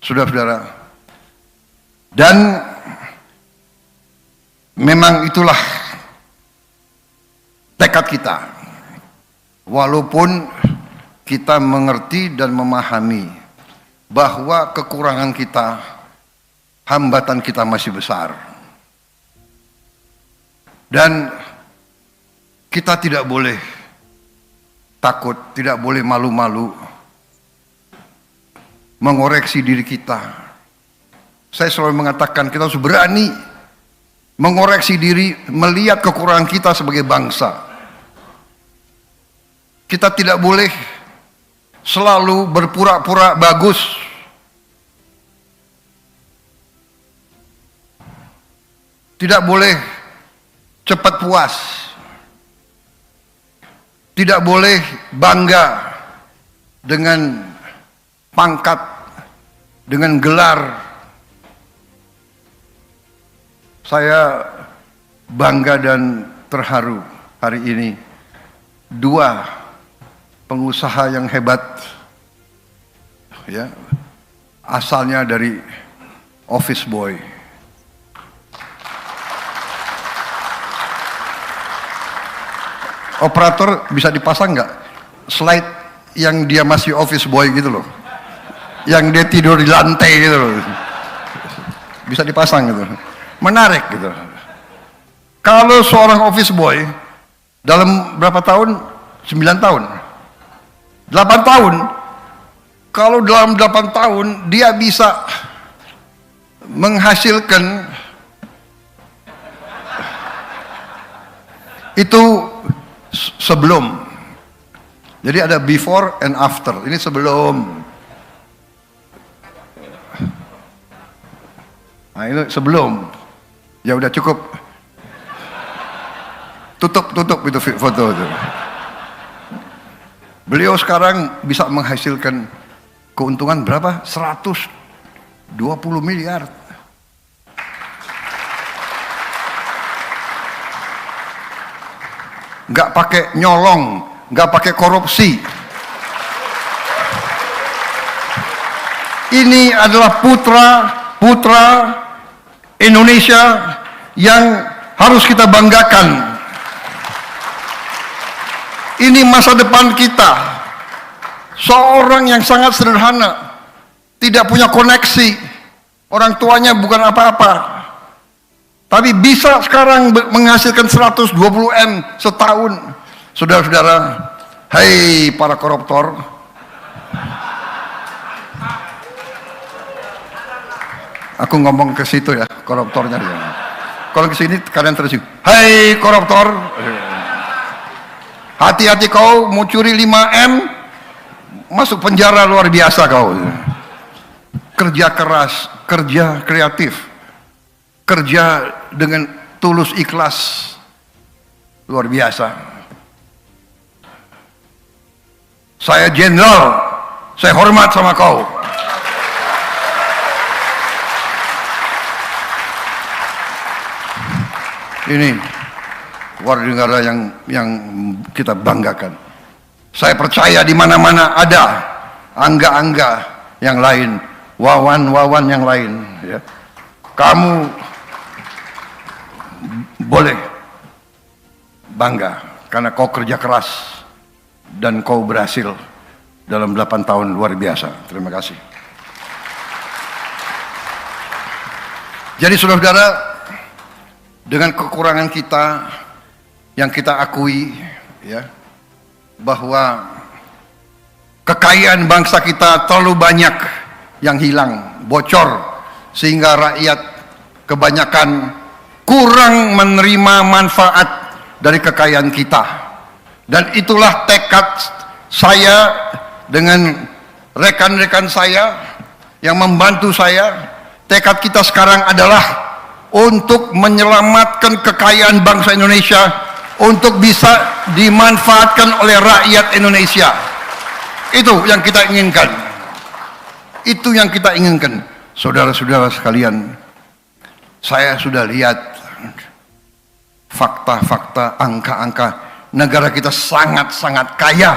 saudara-saudara. Dan memang itulah tekad kita. Walaupun kita mengerti dan memahami bahwa kekurangan kita, hambatan kita masih besar. Dan kita tidak boleh takut, tidak boleh malu-malu mengoreksi diri kita. Saya selalu mengatakan kita harus berani mengoreksi diri, melihat kekurangan kita sebagai bangsa. Kita tidak boleh selalu berpura-pura bagus. Tidak boleh cepat puas. Tidak boleh bangga dengan pangkat, dengan gelar. Saya bangga dan terharu hari ini. Dua pengusaha yang hebat, ya, asalnya dari office boy. Operator bisa dipasang nggak slide yang dia masih office boy gitu loh, yang dia tidur di lantai gitu loh, bisa dipasang gitu, menarik gitu. Kalau seorang office boy dalam berapa tahun? 9 tahun, 8 tahun. Kalau dalam 8 tahun dia bisa menghasilkan itu sebelum. Jadi ada before and after. Ini sebelum. Nah, ini sebelum. Ya udah cukup. Tutup itu foto itu. Beliau sekarang bisa menghasilkan keuntungan berapa? 120 miliar. Nggak pakai nyolong, nggak pakai korupsi. Ini adalah putra Indonesia yang harus kita banggakan. Ini masa depan kita. Seorang yang sangat sederhana, tidak punya koneksi, orang tuanya bukan apa-apa, tapi bisa sekarang menghasilkan 120 M setahun. Saudara-saudara, hai para koruptor, aku ngomong ke situ ya, koruptornya dia. Kalau ke sini kalian terus, hai koruptor, hati-hati kau mau curi 5 M, masuk penjara luar biasa kau. Kerja keras, kerja kreatif, kerja dengan tulus ikhlas, luar biasa. Saya jenderal, saya hormat sama kau. Ini warga negara yang kita banggakan. Saya percaya di mana-mana ada angga-angga yang lain, wawan-wawan yang lain. Ya. Kamu boleh bangga karena kau kerja keras dan kau berhasil dalam 8 tahun luar biasa. Terima kasih. Jadi saudara-saudara, dengan kekurangan kita yang kita akui, ya, bahwa kekayaan bangsa kita terlalu banyak yang hilang, bocor, sehingga rakyat kebanyakan kurang menerima manfaat dari kekayaan kita. Dan itulah tekad saya dengan rekan-rekan saya yang membantu saya. Tekad kita sekarang adalah untuk menyelamatkan kekayaan bangsa Indonesia untuk bisa dimanfaatkan oleh rakyat Indonesia. Itu yang kita inginkan. Itu yang kita inginkan. Saudara-saudara sekalian, saya sudah lihat fakta-fakta, angka-angka. Negara kita sangat-sangat kaya.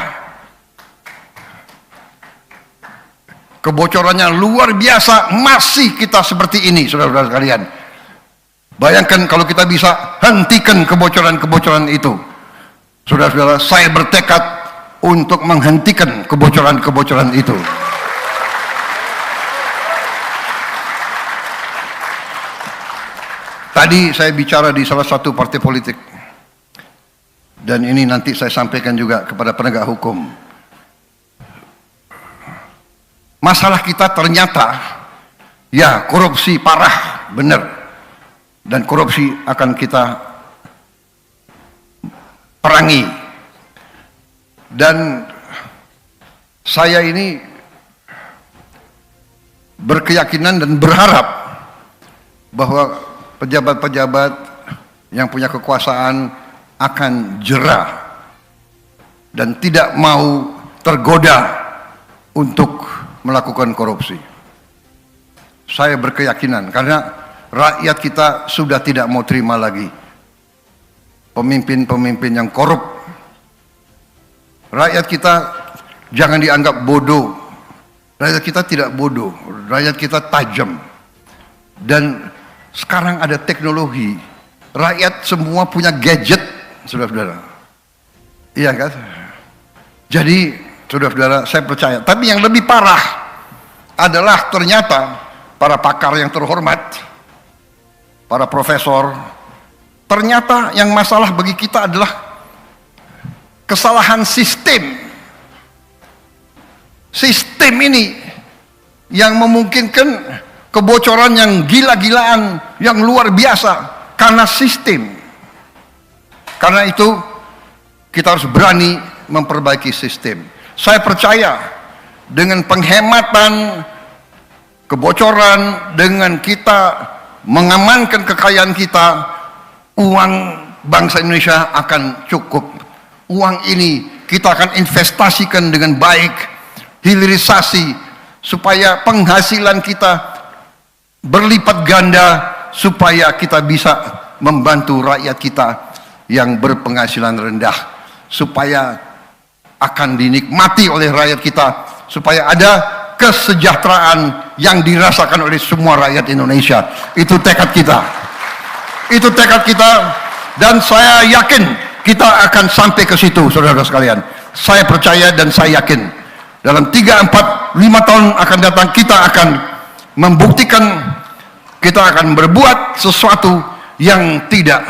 kebocorannya luar biasa, masih kita seperti ini, saudara-saudara sekalian. Bayangkan kalau kita bisa hentikan kebocoran-kebocoran itu. Saudara-saudara, saya bertekad untuk menghentikan kebocoran-kebocoran itu. Tadi saya bicara di salah satu partai politik, dan ini nanti saya sampaikan juga kepada penegak hukum. Masalah kita ternyata, ya korupsi parah, benar. Dan korupsi akan kita perangi. Dan saya ini berkeyakinan dan berharap bahwa pejabat-pejabat yang punya kekuasaan akan jera dan tidak mau tergoda untuk melakukan korupsi. Saya berkeyakinan karena rakyat kita sudah tidak mau terima lagi pemimpin-pemimpin yang korup. Rakyat kita jangan dianggap bodoh. Rakyat kita tidak bodoh, rakyat kita tajam. Dan sekarang ada teknologi, rakyat semua punya gadget, saudara-saudara. Iya kan? Jadi, saudara-saudara, saya percaya. Tapi yang lebih parah adalah ternyata para pakar yang terhormat, para profesor, ternyata yang masalah bagi kita adalah kesalahan sistem. Sistem ini yang memungkinkan kebocoran yang gila-gilaan, yang luar biasa karena sistem. Karena itu kita harus berani memperbaiki sistem. Saya percaya dengan penghematan kebocoran, dengan kita mengamankan kekayaan kita, uang bangsa Indonesia akan cukup. Uang ini kita akan investasikan dengan baik, hilirisasi, supaya penghasilan kita berlipat ganda, supaya kita bisa membantu rakyat kita yang berpenghasilan rendah, supaya akan dinikmati oleh rakyat kita, supaya ada kesejahteraan yang dirasakan oleh semua rakyat Indonesia. Itu tekad kita. Itu tekad kita, dan saya yakin kita akan sampai ke situ, saudara sekalian. Saya percaya dan saya yakin dalam 3, 4, 5 tahun akan datang kita akan membuktikan, kita akan berbuat sesuatu yang tidak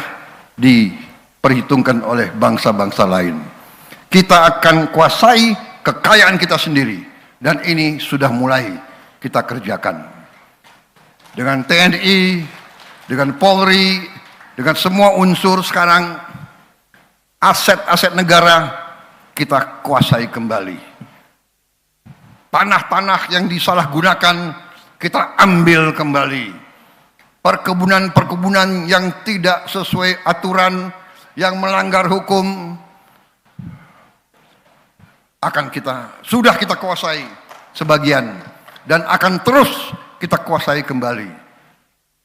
diperhitungkan oleh bangsa-bangsa lain. Kita akan kuasai kekayaan kita sendiri. Dan ini sudah mulai kita kerjakan. Dengan TNI, dengan Polri, dengan semua unsur sekarang, aset-aset negara kita kuasai kembali. Tanah-tanah yang disalahgunakan kita ambil kembali. Perkebunan-perkebunan yang tidak sesuai aturan, yang melanggar hukum, sudah kita kuasai sebagian, dan akan terus kita kuasai kembali.